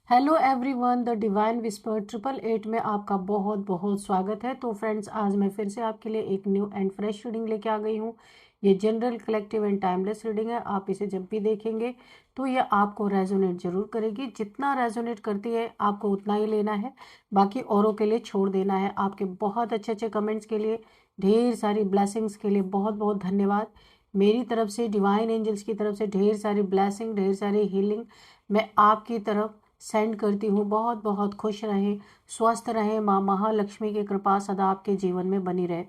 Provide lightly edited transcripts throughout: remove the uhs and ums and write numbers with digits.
Hello everyone, the divine whisper 888 में आपका बहुत बहुत स्वागत है। तो फ्रेंड्स, आज मैं फिर से आपके लिए एक न्यू एंड फ्रेश रीडिंग लेके आ गई हूँ। ये general, collective and timeless reading है। आप इसे जब भी देखेंगे तो ये आपको रेजोनेट जरूर करेगी। जितना रेजोनेट करती है आपको उतना ही लेना है, बाकी औरों के लिए छोड़ देना है। आपके बहुत अच्छे अच्छे कमेंट्स के लिए, ढेर सारी ब्लेसिंग्स के लिए बहुत बहुत धन्यवाद। मेरी तरफ से, डिवाइन एंजल्स की तरफ से ढेर सारी ब्लेसिंग, ढेर सारी हीलिंग मैं आपकी तरफ सेंड करती हूँ। बहुत बहुत खुश रहें, स्वस्थ रहें। माँ महालक्ष्मी की कृपा सदा आपके जीवन में बनी रहे।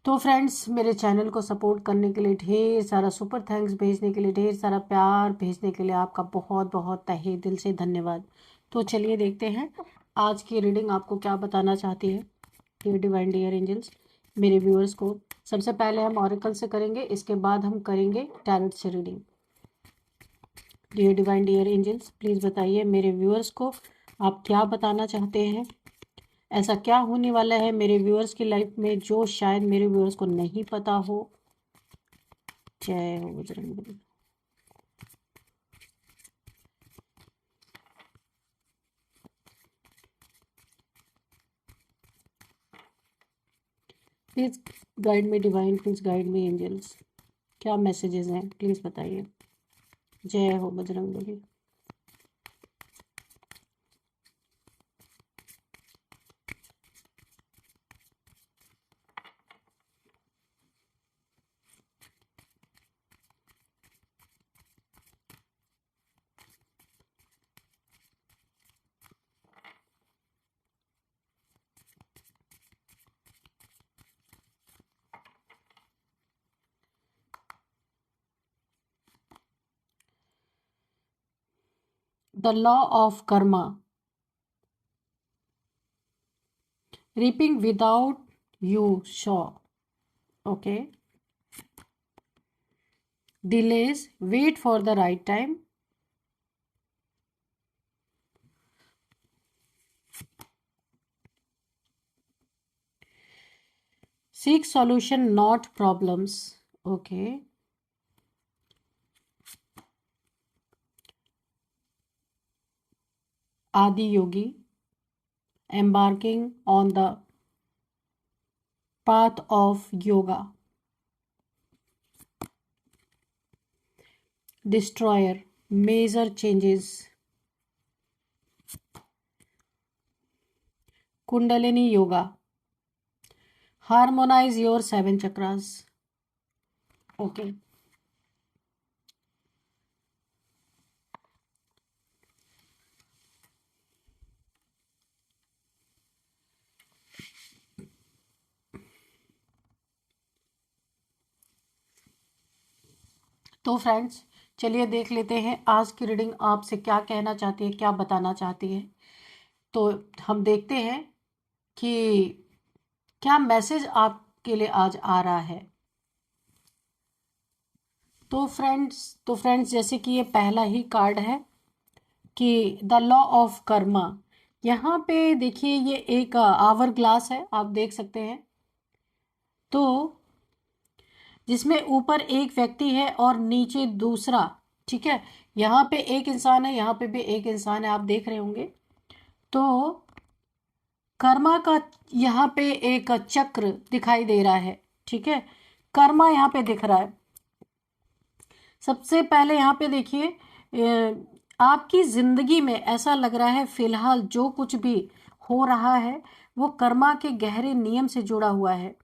तो फ्रेंड्स, मेरे चैनल को सपोर्ट करने के लिए ढेर सारा, सुपर थैंक्स भेजने के लिए, ढेर सारा प्यार भेजने के लिए आपका बहुत बहुत तहे दिल से धन्यवाद। तो चलिए देखते हैं आज की रीडिंग आपको क्या बताना चाहती है डियर डिवाइन, डियर एंजल्स, मेरे व्यूअर्स को। सबसे पहले हम ऑरेकल से करेंगे, इसके बाद हम करेंगे टैरोट से reading. Dear divine, dear angels, please बताइए मेरे व्यूअर्स को आप क्या बताना चाहते हैं। ऐसा क्या होने वाला है मेरे व्यूअर्स की लाइफ में जो शायद मेरे व्यूअर्स को नहीं पता हो। जय हो Bajrangbali. Please guide me divine, please guide me angels. क्या मैसेजेस हैं प्लीज़ बताइए। जय हो Bajrangbali. The law of karma, reaping without you sure. Okay. Delays, wait for the right time. Seek solution, not problems. Okay. Adi Yogi, embarking on the path of yoga. Destroyer, major changes. Kundalini Yoga, harmonize your 7 chakras. Okay. तो friends, चलिए देख लेते हैं आज की reading आपसे क्या कहना चाहती है, क्या बताना चाहती है। तो हम देखते हैं कि क्या मैसेज आपके लिए आज आ रहा है। तो फ्रेंड्स जैसे कि ये पहला ही कार्ड है कि द लॉ ऑफ कर्मा। यहाँ पे देखिए ये एक आवर ग्लास है, आप देख सकते हैं। तो जिसमें ऊपर एक व्यक्ति है और नीचे दूसरा, ठीक है। यहाँ पे एक इंसान है, यहाँ पे भी एक इंसान है, आप देख रहे होंगे। तो कर्मा का यहाँ पे एक चक्र दिखाई दे रहा है, ठीक है। कर्मा यहाँ पे दिख रहा है। सबसे पहले यहाँ पे देखिए, आपकी जिंदगी में ऐसा लग रहा है फिलहाल जो कुछ भी हो रहा है वो कर्मा के गहरे नियम से जुड़ा हुआ है।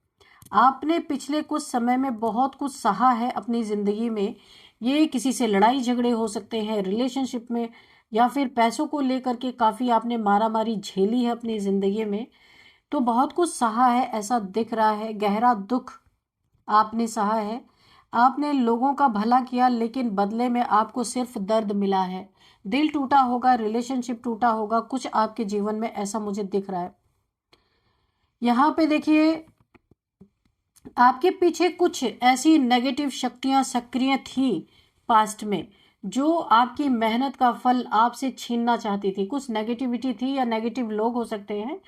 आपने पिछले कुछ समय में बहुत कुछ सहा है अपनी जिंदगी में। ये किसी से लड़ाई झगड़े हो सकते हैं रिलेशनशिप में, या फिर पैसों को लेकर के काफ़ी आपने मारामारी झेली है अपनी ज़िंदगी में। तो बहुत कुछ सहा है ऐसा दिख रहा है, गहरा दुख आपने सहा है। आपने लोगों का भला किया लेकिन बदले में आपको सिर्फ दर्द मिला है। दिल टूटा होगा, रिलेशनशिप टूटा होगा, कुछ आपके जीवन में ऐसा मुझे दिख रहा है। यहाँ पे देखिए आपके पीछे कुछ ऐसी नेगेटिव शक्तियां सक्रिय थी पास्ट में, जो आपकी मेहनत का फल आपसे छीनना चाहती थी। कुछ नेगेटिविटी थी या नेगेटिव लोग हो सकते हैं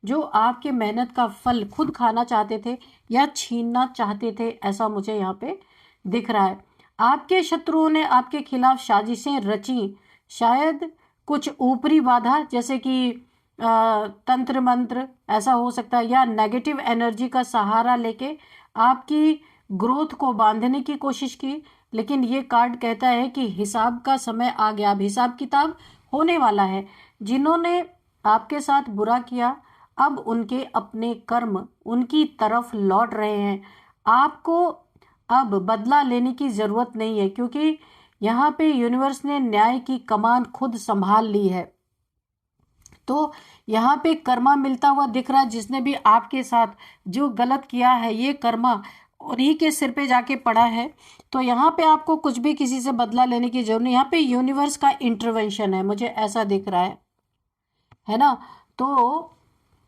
जो आपके मेहनत का फल खुद खाना चाहते थे या छीनना चाहते थे, ऐसा मुझे यहाँ पे दिख रहा है। आपके शत्रुओं ने आपके खिलाफ साजिशें रची। शायद कुछ ऊपरी बाधा जैसे कि तंत्र मंत्र ऐसा हो सकता है, या नेगेटिव एनर्जी का सहारा लेके आपकी ग्रोथ को बांधने की कोशिश की। लेकिन ये कार्ड कहता है कि हिसाब का समय आ गया, अब हिसाब किताब होने वाला है। जिन्होंने आपके साथ बुरा किया, अब उनके अपने कर्म उनकी तरफ लौट रहे हैं। आपको अब बदला लेने की ज़रूरत नहीं है, क्योंकि यहाँ पे यूनिवर्स ने न्याय की कमान खुद संभाल ली है। तो यहाँ पे कर्मा मिलता हुआ दिख रहा है। जिसने भी आपके साथ जो गलत किया है, ये कर्मा उन्हीं के सिर पे जाके पड़ा है। तो यहाँ पे आपको कुछ भी किसी से बदला लेने की जरूरत नहीं। यहाँ पे यूनिवर्स का इंटरवेंशन है, मुझे ऐसा दिख रहा है ना। तो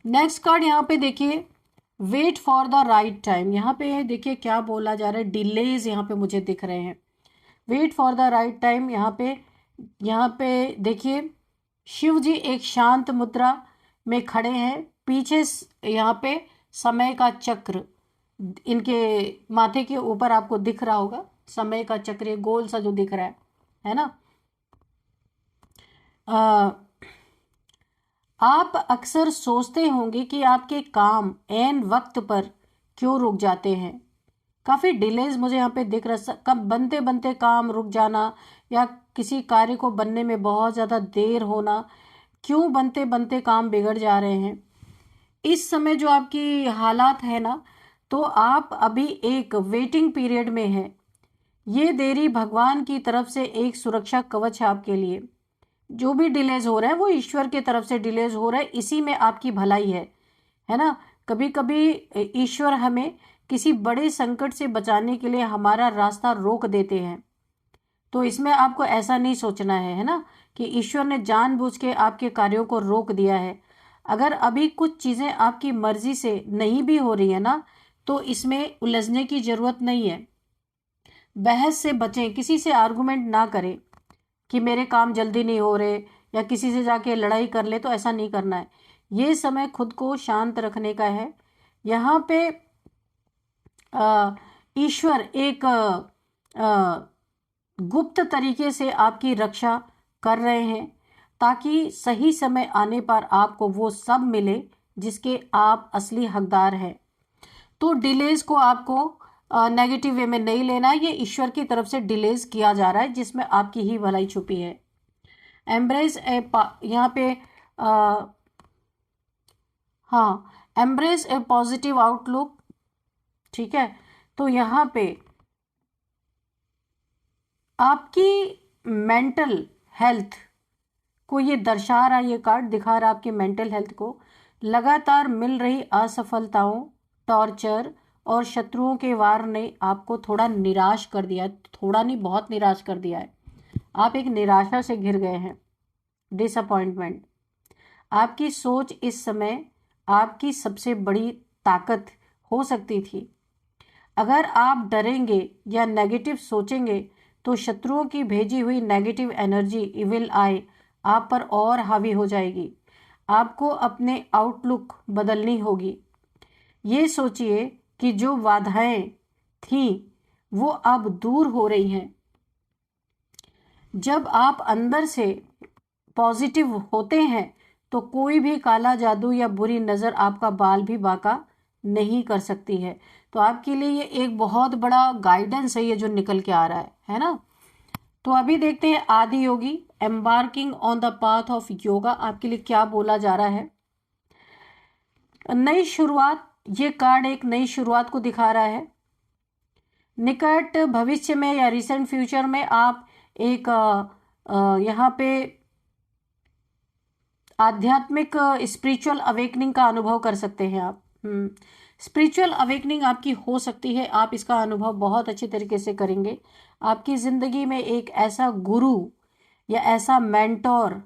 नेक्स्ट कार्ड यहाँ पे देखिए, wait for the right time. यहाँ पे देखिए क्या बोला जा रहा है, डिलेज यहाँ पे मुझे दिख रहे हैं। Wait for the right time, यहाँ पे देखिए शिव जी एक शांत मुद्रा में खड़े हैं। पीछे यहाँ पे समय का चक्र इनके माथे के ऊपर आपको दिख रहा होगा। समय का चक्र गोल सा जो दिख रहा है ना। आप अक्सर सोचते होंगे कि आपके काम ऐन वक्त पर क्यों रुक जाते हैं। काफ़ी डिलेज मुझे यहाँ पे दिख रहा है। कब बनते बनते काम रुक जाना, या किसी कार्य को बनने में बहुत ज़्यादा देर होना। क्यों बनते बनते काम बिगड़ जा रहे हैं। इस समय जो आपकी हालात है ना, तो आप अभी एक वेटिंग पीरियड में हैं। ये देरी भगवान की तरफ से एक सुरक्षा कवच है आपके लिए। जो भी डिलेज हो रहा है वो ईश्वर की तरफ से डिलेज हो रहा है, इसी में आपकी भलाई है ना। कभी कभी ईश्वर हमें किसी बड़े संकट से बचाने के लिए हमारा रास्ता रोक देते हैं। तो इसमें आपको ऐसा नहीं सोचना है ना, कि ईश्वर ने जानबूझ के आपके कार्यों को रोक दिया है। अगर अभी कुछ चीज़ें आपकी मर्जी से नहीं भी हो रही है ना, तो इसमें उलझने की ज़रूरत नहीं है। बहस से बचें, किसी से आर्गुमेंट ना करें कि मेरे काम जल्दी नहीं हो रहे, या किसी से जाके लड़ाई कर ले, तो ऐसा नहीं करना है। ये समय खुद को शांत रखने का है। यहाँ पे ईश्वर एक गुप्त तरीके से आपकी रक्षा कर रहे हैं, ताकि सही समय आने पर आपको वो सब मिले जिसके आप असली हकदार हैं। तो डिलेज को आपको नेगेटिव वे में नहीं लेना है। ये ईश्वर की तरफ से डिलेज किया जा रहा है, जिसमें आपकी ही भलाई छुपी है। एम्ब्रेस यहाँ पे हाँ, एम्ब्रेस ए पॉजिटिव आउटलुक। ठीक है, तो यहाँ पे आपकी मेंटल हेल्थ को ये दर्शा रहा है, ये कार्ड दिखा रहा है आपकी मेंटल हेल्थ को। लगातार मिल रही असफलताओं, टॉर्चर और शत्रुओं के वार ने आपको थोड़ा निराश कर दिया है। थोड़ा नहीं, बहुत निराश कर दिया है। आप एक निराशा से घिर गए हैं, डिसअपॉइंटमेंट। आपकी सोच इस समय आपकी सबसे बड़ी ताकत हो सकती थी। अगर आप डरेंगे या नेगेटिव सोचेंगे, तो शत्रुओं की भेजी हुई नेगेटिव एनर्जी, इविल आई, आप पर और हावी हो जाएगी। आपको अपने आउटलुक बदलनी होगी। ये सोचिए कि जो बाधाएं थीं वो अब दूर हो रही हैं। जब आप अंदर से पॉजिटिव होते हैं, तो कोई भी काला जादू या बुरी नज़र आपका बाल भी बांका नहीं कर सकती है। तो आपके लिए ये एक बहुत बड़ा गाइडेंस है, ये जो निकल के आ रहा है ना। तो अभी देखते हैं Adi Yogi embarking on the path of yoga, आपके लिए क्या बोला जा रहा है। नई शुरुआत, ये कार्ड एक नई शुरुआत को दिखा रहा है। निकट भविष्य में या रिसेंट फ्यूचर में आप एक यहाँ पे आध्यात्मिक स्पिरिचुअल अवेकनिंग का अनुभव कर सकते हैं आप। स्पिरिचुअल अवेकनिंग आपकी हो सकती है, आप इसका अनुभव बहुत अच्छे तरीके से करेंगे। आपकी ज़िंदगी में एक ऐसा गुरु या ऐसा मेंटोर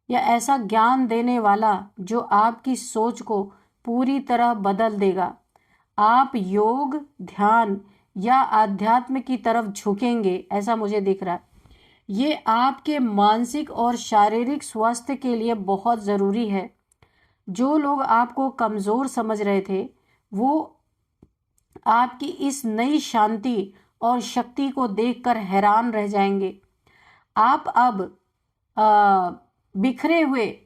या ऐसा ज्ञान देने वाला जो आपकी सोच को पूरी तरह बदल देगा। आप योग, ध्यान या आध्यात्म की तरफ झुकेंगे, ऐसा मुझे दिख रहा है। ये आपके मानसिक और शारीरिक स्वास्थ्य के लिए बहुत ज़रूरी है। जो लोग आपको कमज़ोर समझ रहे थे, वो आपकी इस नई शांति और शक्ति को देखकर हैरान रह जाएंगे। आप अब बिखरे हुए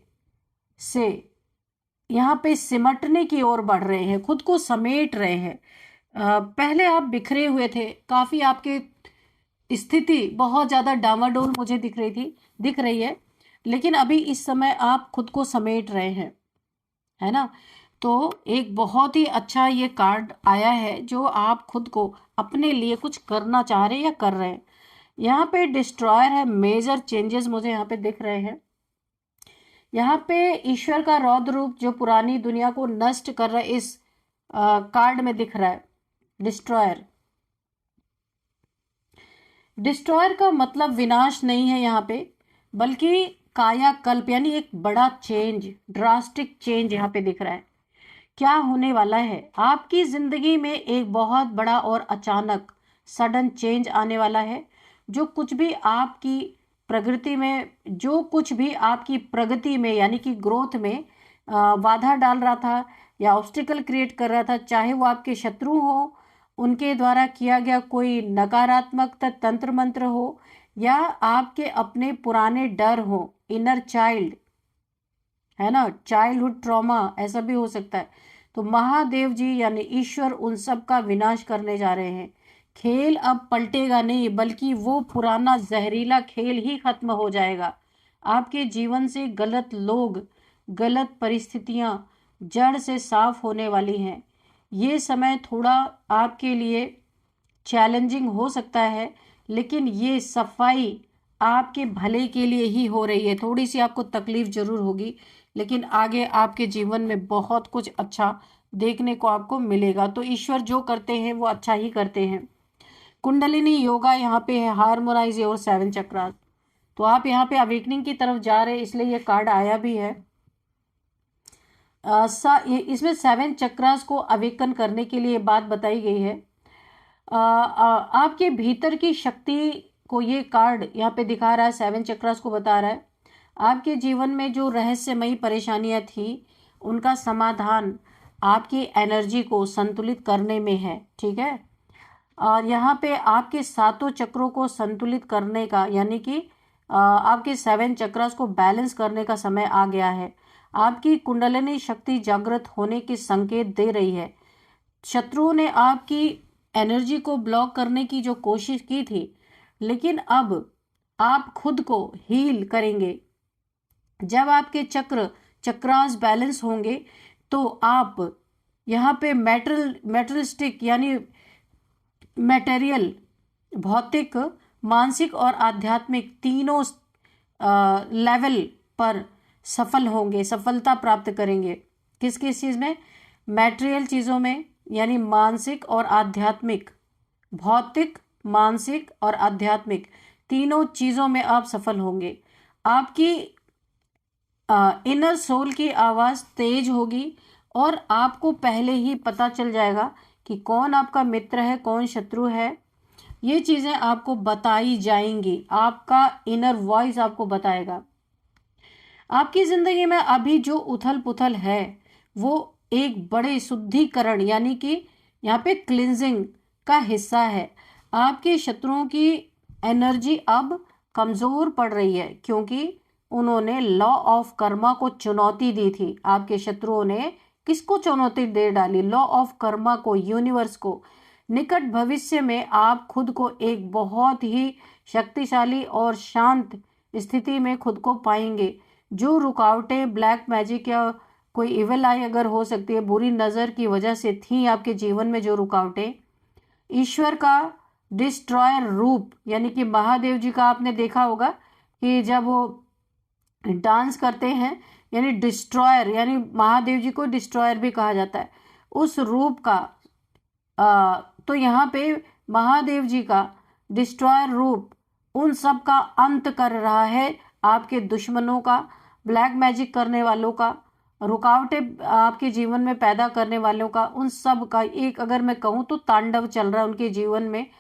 से यहाँ पे सिमटने की ओर बढ़ रहे हैं, खुद को समेट रहे हैं। पहले आप बिखरे हुए थे, काफी आपके स्थिति बहुत ज्यादा डामाडोल मुझे दिख रही है, लेकिन अभी इस समय आप खुद को समेट रहे हैं, है ना। तो एक बहुत ही अच्छा ये कार्ड आया है जो आप खुद को अपने लिए कुछ करना चाह रहे हैं या कर रहे हैं। यहाँ पे डिस्ट्रॉयर है, मेजर चेंजेस मुझे यहाँ पे दिख रहे हैं। यहाँ पे ईश्वर का रौद्र रूप जो पुरानी दुनिया को नष्ट कर रहा है, इस कार्ड में दिख रहा है डिस्ट्रॉयर। डिस्ट्रॉयर का मतलब विनाश नहीं है यहाँ पे, बल्कि कायाकल्प, यानी एक बड़ा चेंज, ड्रास्टिक चेंज यहाँ पे दिख रहा है। क्या होने वाला है आपकी जिंदगी में, एक बहुत बड़ा और अचानक सडन चेंज आने वाला है। जो कुछ भी आपकी प्रगति में, यानी कि ग्रोथ में बाधा डाल रहा था या ऑब्स्टिकल क्रिएट कर रहा था, चाहे वो आपके शत्रु हो, उनके द्वारा किया गया कोई नकारात्मक तंत्र मंत्र हो, या आपके अपने पुराने डर हो, इनर चाइल्ड, है ना, चाइल्डहुड ट्रॉमा, ऐसा भी हो सकता है। तो महादेव जी यानी ईश्वर उन सब का विनाश करने जा रहे हैं। खेल अब पलटेगा नहीं, बल्कि वो पुराना जहरीला खेल ही खत्म हो जाएगा। आपके जीवन से गलत लोग, गलत परिस्थितियां जड़ से साफ होने वाली हैं। ये समय थोड़ा आपके लिए चैलेंजिंग हो सकता है, लेकिन ये सफाई आपके भले के लिए ही हो रही है। थोड़ी सी आपको तकलीफ जरूर होगी, लेकिन आगे आपके जीवन में बहुत कुछ अच्छा देखने को आपको मिलेगा। तो ईश्वर जो करते हैं वो अच्छा ही करते हैं। कुंडलिनी योगा यहाँ पे है, हार्मोनाइज योर 7 चक्रास। तो आप यहाँ पे अवेकनिंग की तरफ जा रहे हैं, इसलिए ये कार्ड आया भी है। इसमें 7 चक्रास को अवेकन करने के लिए बात बताई गई है। आपके भीतर की शक्ति को ये कार्ड यहाँ पे दिखा रहा है, 7 चक्रास को बता रहा है। आपके जीवन में जो रहस्यमयी परेशानियां थी, उनका समाधान आपकी एनर्जी को संतुलित करने में है, ठीक है। और यहाँ पे आपके 7 चक्रों को संतुलित करने का, यानी कि आपके 7 चक्रास को बैलेंस करने का समय आ गया है। आपकी कुंडलिनी शक्ति जागृत होने की संकेत दे रही है। शत्रुओं ने आपकी एनर्जी को ब्लॉक करने की जो कोशिश की थी, लेकिन अब आप खुद को हील करेंगे। जब आपके चक्रास बैलेंस होंगे, तो आप यहाँ पे मेटरिस्टिक यानी मटेरियल, भौतिक, मानसिक और आध्यात्मिक तीनों लेवल पर सफल होंगे, सफलता प्राप्त करेंगे। किस किस चीज़ में? मैटेरियल चीज़ों में, यानी मानसिक और आध्यात्मिक, भौतिक, मानसिक और आध्यात्मिक तीनों चीज़ों में आप सफल होंगे। आपकी इनर सोल की आवाज़ तेज होगी और आपको पहले ही पता चल जाएगा कि कौन आपका मित्र है, कौन शत्रु है। ये चीज़ें आपको बताई जाएंगी, आपका इनर वॉइस आपको बताएगा। आपकी ज़िंदगी में अभी जो उथल पुथल है, वो एक बड़े शुद्धिकरण, यानी कि यहाँ पे क्लिनजिंग का हिस्सा है। आपके शत्रुओं की एनर्जी अब कमज़ोर पड़ रही है, क्योंकि उन्होंने लॉ ऑफ कर्मा को चुनौती दी थी। आपके शत्रुओं ने किसको चुनौती दे डाली? लॉ ऑफ कर्मा को, यूनिवर्स को। निकट भविष्य में आप खुद को एक बहुत ही शक्तिशाली और शांत स्थिति में खुद को पाएंगे। जो रुकावटें ब्लैक मैजिक या कोई इविल आई अगर हो सकती है, बुरी नज़र की वजह से थी आपके जीवन में, जो रुकावटें, ईश्वर का डिस्ट्रॉयर रूप, यानी कि महादेव जी का आपने देखा होगा कि जब वो डांस करते हैं, यानी डिस्ट्रॉयर, यानी महादेव जी को डिस्ट्रॉयर भी कहा जाता है, उस रूप का। तो यहाँ पे महादेव जी का डिस्ट्रॉयर रूप उन सब का अंत कर रहा है, आपके दुश्मनों का, ब्लैक मैजिक करने वालों का, रुकावटें आपके जीवन में पैदा करने वालों का, उन सब का एक, अगर मैं कहूँ तो, तांडव चल रहा है उनके जीवन में।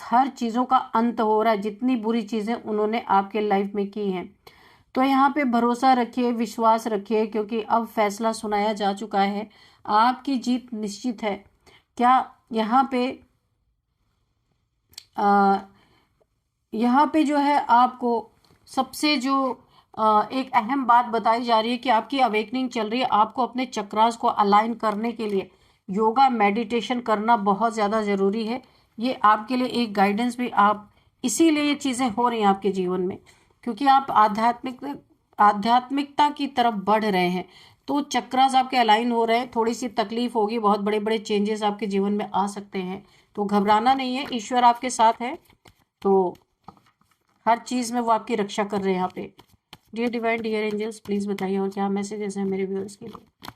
हर चीज़ों का अंत हो रहा है, जितनी बुरी चीज़ें उन्होंने आपके लाइफ में की हैं। तो यहाँ पे भरोसा रखिए, विश्वास रखिए, क्योंकि अब फैसला सुनाया जा चुका है, आपकी जीत निश्चित है। क्या यहाँ पे जो है, आपको सबसे जो एक अहम बात बताई जा रही है कि आपकी अवेकनिंग चल रही है। आपको अपने चक्रास को अलाइन करने के लिए योगा मेडिटेशन करना बहुत ज़्यादा ज़रूरी है। ये आपके लिए एक गाइडेंस भी, आप इसीलिए ये चीज़ें हो रही हैं आपके जीवन में, क्योंकि आप आध्यात्मिकता की तरफ बढ़ रहे हैं। तो चक्रास आपके अलाइन हो रहे हैं। थोड़ी सी तकलीफ होगी, बहुत बड़े बड़े चेंजेस आपके जीवन में आ सकते हैं, तो घबराना नहीं है, ईश्वर आपके साथ है। तो हर चीज़ में वो आपकी रक्षा कर रहे हैं यहाँ पे। Dear divine, dear angels, please बताइए और क्या मैसेजेस हैं मेरे व्यूअर्स के लिए।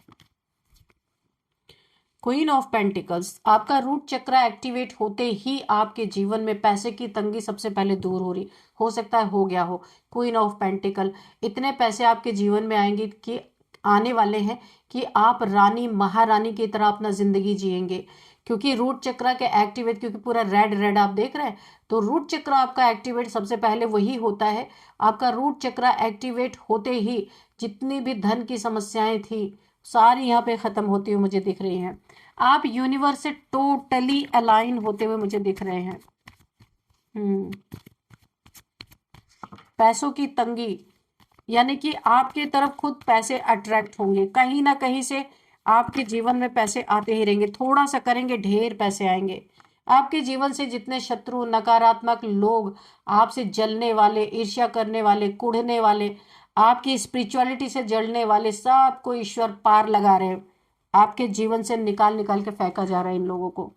क्वीन ऑफ पेंटिकल्स, आपका रूट चक्रा एक्टिवेट होते ही आपके जीवन में पैसे की तंगी सबसे पहले दूर हो सकता है हो गया हो। क्वीन ऑफ पेंटिकल, इतने पैसे आपके जीवन में आएंगे कि आने वाले हैं कि आप रानी महारानी की तरह अपना जिंदगी जिएंगे, क्योंकि रूट चक्रा के एक्टिवेट, क्योंकि पूरा रेड रेड आप देख रहे हैं, तो रूट चक्रा आपका एक्टिवेट सबसे पहले वही होता है। आपका रूट चक्रा एक्टिवेट होते ही जितनी भी धन की समस्याएं थी सारी यहाँ पे खत्म होती हुई मुझे दिख रही हैं। आप यूनिवर्स से टोटली अलाइन होते हुए मुझे दिख रहे हैं। पैसों की तंगी, यानी कि आपके तरफ खुद पैसे अट्रैक्ट होंगे, कहीं ना कहीं से आपके जीवन में पैसे आते ही रहेंगे। थोड़ा सा करेंगे, ढेर पैसे आएंगे। आपके जीवन से जितने शत्रु, नकारात्मक लोग, आपसे जलने वाले, ईर्ष्या करने वाले, कुढ़ने वाले, आपकी स्पिरिचुअलिटी से जलने वाले, सबको ईश्वर पार लगा रहे हैं। आपके जीवन से निकाल निकाल के फेंका जा रहा है इन लोगों को,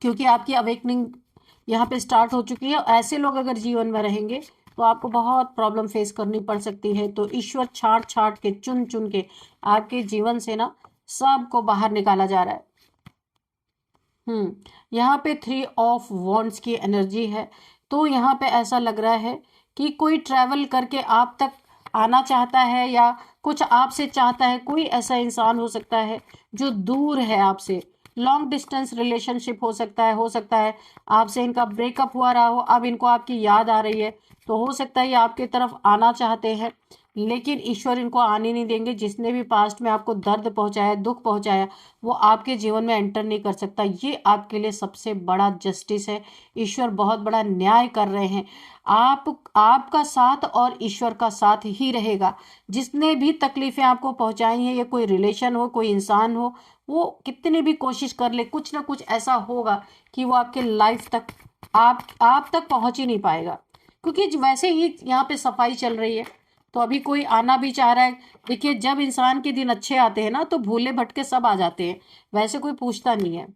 क्योंकि आपकी अवेकनिंग यहाँ पे स्टार्ट हो चुकी है। ऐसे लोग अगर जीवन में रहेंगे तो आपको बहुत प्रॉब्लम फेस करनी पड़ सकती है। तो ईश्वर छांट छांट के, चुन चुन के आपके जीवन से ना सबको बाहर निकाला जा रहा है। यहाँ पे 3 ऑफ वॉन्ड्स की एनर्जी है। तो यहाँ पे ऐसा लग रहा है कि कोई ट्रैवल करके आप तक आना चाहता है या कुछ आपसे चाहता है। कोई ऐसा इंसान हो सकता है जो दूर है आपसे, लॉन्ग डिस्टेंस रिलेशनशिप हो सकता है आपसे इनका ब्रेकअप हुआ रहा हो, अब इनको आपकी याद आ रही है, तो हो सकता है ये आपकी तरफ आना चाहते हैं, लेकिन ईश्वर इनको आने नहीं देंगे। जिसने भी पास्ट में आपको दर्द पहुंचाया, दुख पहुंचाया, वो आपके जीवन में एंटर नहीं कर सकता। ये आपके लिए सबसे बड़ा जस्टिस है। ईश्वर बहुत बड़ा न्याय कर रहे हैं। आपका साथ और ईश्वर का साथ ही रहेगा। जिसने भी तकलीफें आपको पहुंचाई हैं, ये कोई रिलेशन हो, कोई इंसान हो, वो कितनी भी कोशिश कर ले, कुछ ना कुछ ऐसा होगा कि वो आपके लाइफ तक, आप तक पहुंच ही नहीं पाएगा, क्योंकि वैसे ही यहाँ पे सफाई चल रही है। तो अभी कोई आना भी चाह रहा है। देखिए, जब इंसान के दिन अच्छे आते हैं ना, तो भूले भटके सब आ जाते हैं, वैसे कोई पूछता नहीं है।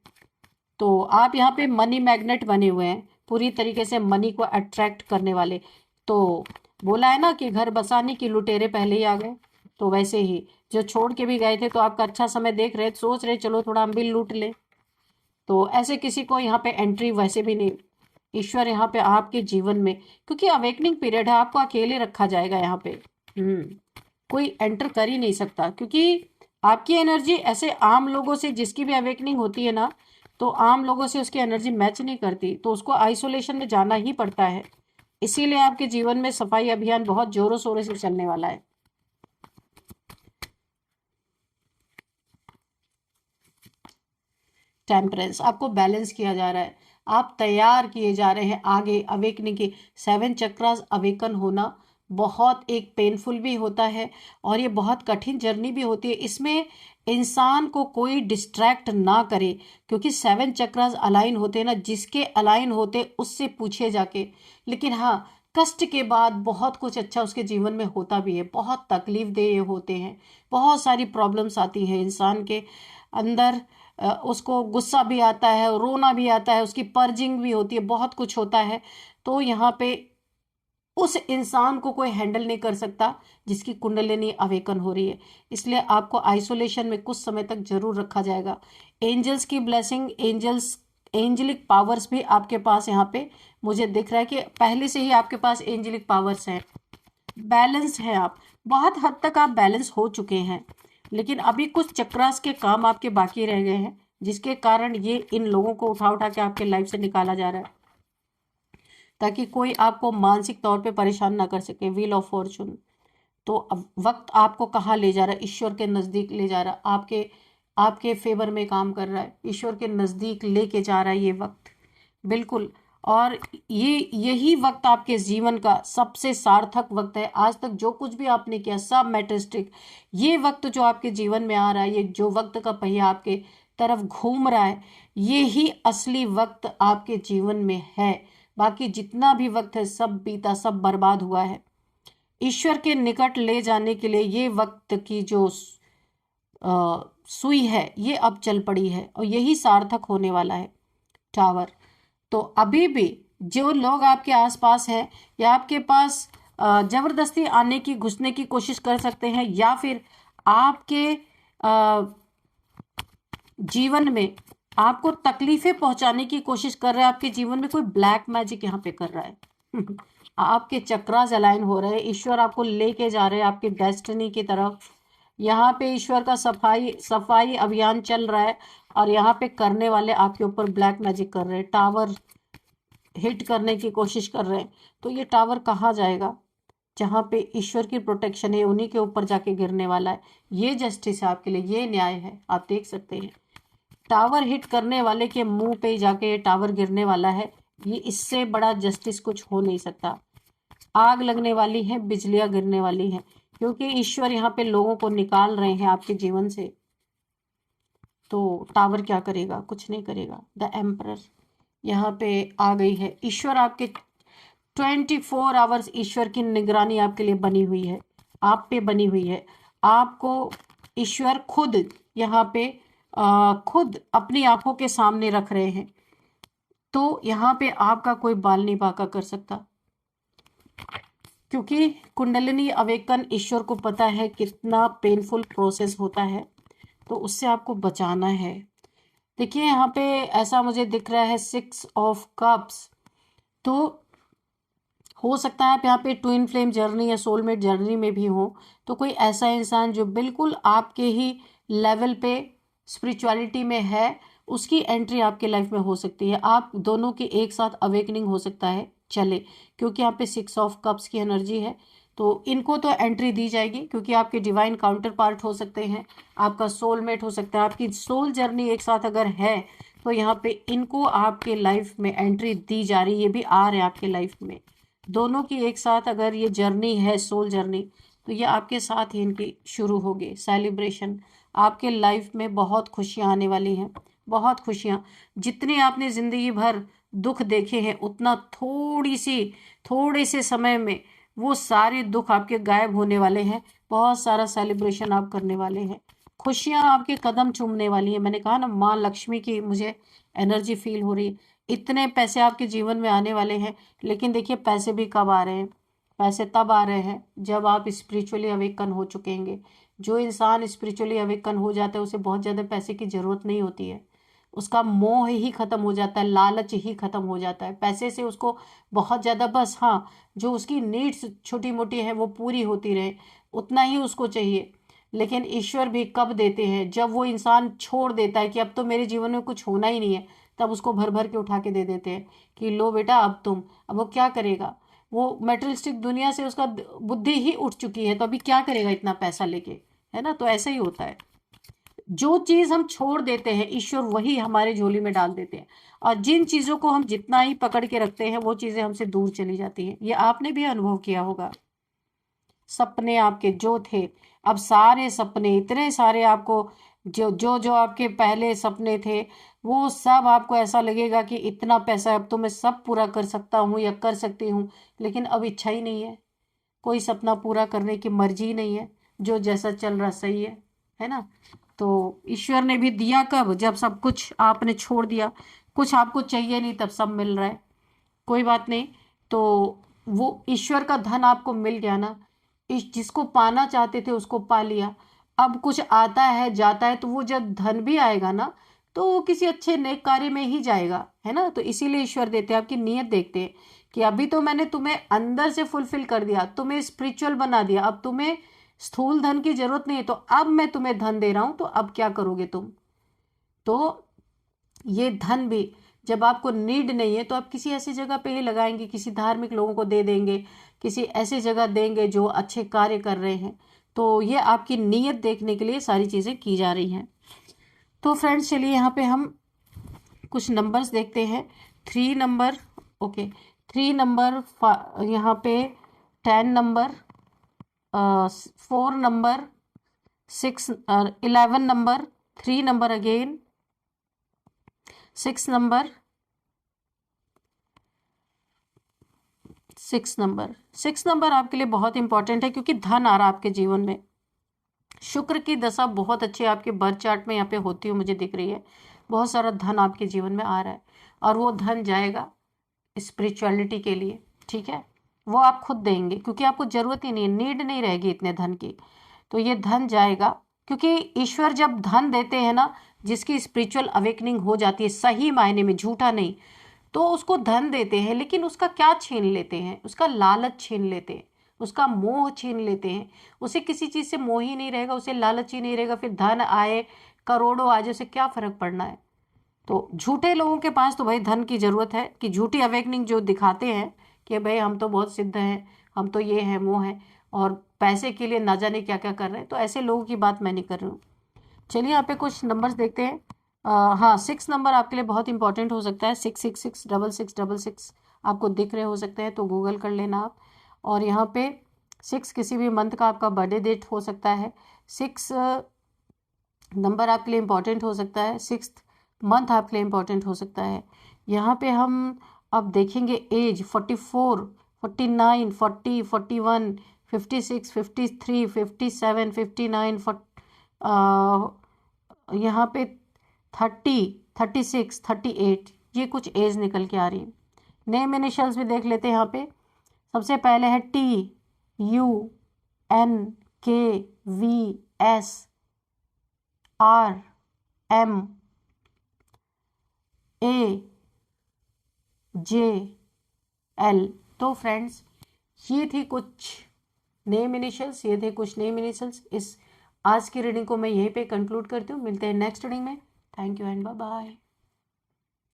तो आप यहाँ पे मनी मैग्नेट बने हुए हैं, पूरी तरीके से मनी को अट्रैक्ट करने वाले। तो बोला है ना कि घर बसाने की लुटेरे पहले ही आ गए, तो वैसे ही जो छोड़ के भी गए थे तो आपका अच्छा समय देख रहे, सोच रहे चलो थोड़ा हम भी लूट ले, तो ऐसे किसी को यहाँ पे एंट्री वैसे भी नहीं। ईश्वर यहाँ पे आपके जीवन में, क्योंकि अवेकनिंग पीरियड है, आपको अकेले रखा जाएगा यहाँ पे। कोई एंटर कर ही नहीं सकता, क्योंकि आपकी एनर्जी ऐसे आम लोगों से, जिसकी भी अवेकनिंग होती है ना, तो आम लोगों से उसकी एनर्जी मैच नहीं करती, तो उसको आइसोलेशन में जाना ही पड़ता है। इसीलिए आपके जीवन में सफाई अभियान बहुत जोरों शोरों से चलने वाला है। टेम्परेंस, आपको बैलेंस किया जा रहा है, आप तैयार किए जा रहे हैं आगे अवेकनिंग के। 7 चक्रास अवेकन होना बहुत एक पेनफुल भी होता है और ये बहुत कठिन जर्नी भी होती है। इसमें इंसान को कोई डिस्ट्रैक्ट ना करे, क्योंकि 7 चक्रास अलाइन होते हैं ना, जिसके अलाइन होते उससे पूछे जाके। लेकिन हाँ, कष्ट के बाद बहुत कुछ अच्छा उसके जीवन में होता भी है। बहुत तकलीफ देह होते हैं, बहुत सारी प्रॉब्लम्स आती हैं इंसान के अंदर। उसको गुस्सा भी आता है, रोना भी आता है, उसकी पर्जिंग भी होती है, बहुत कुछ होता है। तो यहाँ पे उस इंसान को कोई हैंडल नहीं कर सकता जिसकी कुंडलिनी अवेकन हो रही है। इसलिए आपको आइसोलेशन में कुछ समय तक जरूर रखा जाएगा। एंजल्स की ब्लेसिंग, एंजलिक पावर्स भी आपके पास यहाँ पे मुझे दिख रहा है कि पहले से ही आपके पास एंजलिक पावर्स हैं। बैलेंस है, आप बहुत हद तक आप बैलेंस हो चुके हैं, लेकिन अभी कुछ चक्रास के काम आपके बाकी रह गए हैं, जिसके कारण ये इन लोगों को उठा उठा के आपके लाइफ से निकाला जा रहा है, ताकि कोई आपको मानसिक तौर पे परेशान ना कर सके। व्हील ऑफ फॉर्चून, तो अब वक्त आपको कहाँ ले जा रहा है? ईश्वर के नज़दीक ले जा रहा है, आपके आपके फेवर में काम कर रहा है, ईश्वर के नज़दीक लेके जा रहा है ये वक्त, बिल्कुल। और यही वक्त आपके जीवन का सबसे सार्थक वक्त है। आज तक जो कुछ भी आपने किया सब मैटरिस्टिक। ये वक्त जो आपके जीवन में आ रहा है, ये जो वक्त का पहिया आपके तरफ घूम रहा है, ये ही असली वक्त आपके जीवन में है। बाकी जितना भी वक्त है सब बीता, सब बर्बाद हुआ है। ईश्वर के निकट ले जाने के लिए ये वक्त की जो सुई है ये अब चल पड़ी है और यही सार्थक होने वाला है। टावर। तो अभी भी जो लोग आपके आसपास हैं या आपके पास जबरदस्ती आने की, घुसने की कोशिश कर सकते हैं, या फिर आपके जीवन में आपको तकलीफें पहुंचाने की कोशिश कर रहे हैं। आपके जीवन में कोई ब्लैक मैजिक यहाँ पे कर रहा है आपके चक्रास अलाइन हो रहे हैं। ईश्वर आपको लेके जा रहे हैं आपकी डेस्टिनी की तरफ। यहाँ पे ईश्वर का सफाई अभियान चल रहा है और यहाँ पे करने वाले आपके ऊपर ब्लैक मैजिक कर रहे हैं, टावर हिट करने की कोशिश कर रहे हैं। तो ये टावर कहाँ जाएगा? जहाँ पे ईश्वर की प्रोटेक्शन है उन्हीं के ऊपर जाके गिरने वाला है। ये जस्टिस है आपके लिए, ये न्याय है। आप देख सकते हैं टावर हिट करने वाले के मुंह पे ही जाके ये टावर गिरने वाला है। ये इससे बड़ा जस्टिस कुछ हो नहीं सकता। आग लगने वाली है, बिजलियां गिरने वाली हैं, क्योंकि ईश्वर यहाँ पे लोगों को निकाल रहे हैं आपके जीवन से। तो टावर क्या करेगा? कुछ नहीं करेगा। द एम्परर यहाँ पे आ गई है। ईश्वर आपके 24 आवर्स ईश्वर की निगरानी आपके लिए बनी हुई है, आप पे बनी हुई है। आपको ईश्वर खुद यहाँ पे खुद अपनी आंखों के सामने रख रहे हैं। तो यहाँ पे आपका कोई बाल नहीं बांका कर सकता, क्योंकि कुंडलिनी अवेकन ईश्वर को पता है कितना पेनफुल प्रोसेस होता है, तो उससे आपको बचाना है। देखिए यहाँ पे ऐसा मुझे दिख रहा है 6 ऑफ कप्स। तो हो सकता है आप यहाँ पे ट्विन फ्लेम जर्नी या सोलमेट जर्नी में भी हो। तो कोई ऐसा इंसान जो बिल्कुल आपके ही लेवल पे स्पिरिचुअलिटी में है, उसकी एंट्री आपके लाइफ में हो सकती है। आप दोनों की एक साथ अवेकनिंग हो सकता है चले, क्योंकि यहाँ पे 6 ऑफ कप्स की एनर्जी है। तो इनको तो एंट्री दी जाएगी, क्योंकि आपके डिवाइन काउंटर पार्ट हो सकते हैं, आपका सोलमेट हो सकता है, आपकी सोल जर्नी एक साथ अगर है तो यहाँ पे इनको आपके लाइफ में एंट्री दी जा रही है। ये भी आ रहे हैं आपके लाइफ में, दोनों की एक साथ अगर ये जर्नी है, सोल जर्नी, तो ये आपके साथ ही इनकी शुरू होगी सेलिब्रेशन। आपके लाइफ में बहुत खुशियाँ आने वाली हैं, बहुत खुशियाँ। जितने आपने ज़िंदगी भर दुख देखे हैं, उतना थोड़े से समय में वो सारे दुख आपके गायब होने वाले हैं। बहुत सारा सेलिब्रेशन आप करने वाले हैं, खुशियाँ आपके कदम चूमने वाली हैं। मैंने कहा ना, माँ लक्ष्मी की मुझे एनर्जी फील हो रही है। इतने पैसे आपके जीवन में आने वाले हैं। लेकिन देखिए पैसे भी कब आ रहे हैं? पैसे तब आ रहे हैं जब आप स्पिरिचुअली अवेकन हो चुकेंगे। जो इंसान स्पिरिचुअली अवेकन हो जाता है उसे बहुत ज़्यादा पैसे की ज़रूरत नहीं होती है, उसका मोह ही ख़त्म हो जाता है, लालच ही ख़त्म हो जाता है। पैसे से उसको बहुत ज़्यादा, बस हाँ, जो उसकी नीड्स छोटी मोटी है वो पूरी होती रहे, उतना ही उसको चाहिए। लेकिन ईश्वर भी कब देते हैं? जब वो इंसान छोड़ देता है कि अब तो मेरे जीवन में कुछ होना ही नहीं है, तब उसको भर भर के उठा के दे देते हैं कि लो बेटा अब तुम। अब वो क्या करेगा? वो मेटेरियलिस्टिक दुनिया से उसका बुद्धि ही उठ चुकी है, तो अभी क्या करेगा इतना पैसा लेके, है ना? तो ऐसा ही होता है, जो चीज़ हम छोड़ देते हैं ईश्वर वही हमारे झोली में डाल देते हैं, और जिन चीज़ों को हम जितना ही पकड़ के रखते हैं वो चीज़ें हमसे दूर चली जाती हैं। ये आपने भी अनुभव किया होगा। सपने आपके जो थे, अब सारे सपने इतने सारे आपको, जो आपके पहले सपने थे वो सब आपको ऐसा लगेगा कि इतना पैसा अब तो मैं सब पूरा कर सकता हूँ या कर सकती हूँ, लेकिन अब इच्छा ही नहीं है, कोई सपना पूरा करने की मर्जी ही नहीं है। जो जैसा चल रहा सही है ना? तो ईश्वर ने भी दिया कब? जब सब कुछ आपने छोड़ दिया, कुछ आपको चाहिए नहीं, तब सब मिल रहा है। कोई बात नहीं, तो वो ईश्वर का धन आपको मिल गया ना, जिसको पाना चाहते थे उसको पा लिया। अब कुछ आता है जाता है, तो वो जब धन भी आएगा ना तो वो किसी अच्छे नेक कार्य में ही जाएगा, है ना? तो इसीलिए ईश्वर देते हैं, आपकी नीयत देखते हैं कि अभी तो मैंने तुम्हें अंदर से फुलफिल कर दिया, तुम्हें स्पिरिचुअल बना दिया, अब तुम्हें स्थूल धन की जरूरत नहीं है, तो अब मैं तुम्हें धन दे रहा हूं, तो अब क्या करोगे तुम? तो ये धन भी जब आपको नीड नहीं है तो आप किसी ऐसी जगह पे ही लगाएंगे, किसी धार्मिक लोगों को दे देंगे, किसी ऐसी जगह देंगे जो अच्छे कार्य कर रहे हैं। तो ये आपकी नीयत देखने के लिए सारी चीज़ें की जा रही हैं। तो फ्रेंड्स चलिए यहाँ पे हम कुछ नंबर्स देखते हैं। 3 नंबर ओके, 3 नंबर, यहाँ पे 10 number, 4 number, 6, 11 number, 3 number again, 6 number, 6 number. 6 number आपके लिए बहुत इंपॉर्टेंट है क्योंकि धन आ रहा है आपके जीवन में। शुक्र की दशा बहुत अच्छी आपके बर्थ चार्ट में यहाँ पे होती हुई मुझे दिख रही है। बहुत सारा धन आपके जीवन में आ रहा है और वो धन जाएगा स्पिरिचुअलिटी के लिए, ठीक है। वो आप खुद देंगे क्योंकि आपको जरूरत ही नहीं है, नीड नहीं रहेगी इतने धन की। तो ये धन जाएगा क्योंकि ईश्वर जब धन देते हैं ना, जिसकी स्पिरिचुअल अवेकनिंग हो जाती है सही मायने में, झूठा नहीं, तो उसको धन देते हैं, लेकिन उसका क्या छीन लेते हैं? उसका लालच छीन लेते हैं, उसका मोह छीन लेते हैं। उसे किसी चीज़ से मोह ही नहीं रहेगा, उसे लालच ही नहीं रहेगा, फिर धन आए, करोड़ों आ जाए, उसे क्या फर्क पड़ना है। तो झूठे लोगों के पास तो भाई धन की ज़रूरत है कि झूठी अवेकनिंग जो दिखाते हैं कि भाई हम तो बहुत सिद्ध हैं, हम तो ये हैं वो हैं, और पैसे के लिए ना जाने क्या क्या कर रहे हैं, तो ऐसे लोगों की बात मैं नहीं कर रही हूँ। चलिए यहाँ पे कुछ नंबर्स देखते हैं। हाँ, 6 नंबर आपके लिए बहुत इंपॉर्टेंट हो सकता है। 6666666 आपको दिख रहे हो सकते हैं, तो गूगल कर लेना आप। और यहाँ पे 6 किसी भी मंथ का आपका बर्थडे डेट हो सकता है। 6 नंबर आपके लिए इम्पॉर्टेंट हो सकता है। 6th मंथ आपके लिए इम्पॉर्टेंट हो सकता है। यहाँ पे हम अब देखेंगे एज 44, 49, 40, 41, 56, 53, 57, 59, यहाँ पे 30, 36, 38, ये कुछ एज निकल के आ रही है। नेम इनिशियल्स भी देख लेते हैं यहाँ पे। सबसे पहले है T, U, N, K, V, S, R, M, A, J, L। तो फ्रेंड्स, ये थी कुछ नेम इनिशियल्स, ये थे कुछ नेम इनिशियल्स। इस आज की रीडिंग को मैं यहीं पे कंक्लूड करती हूँ। मिलते हैं नेक्स्ट रीडिंग में। Thank you and bye bye.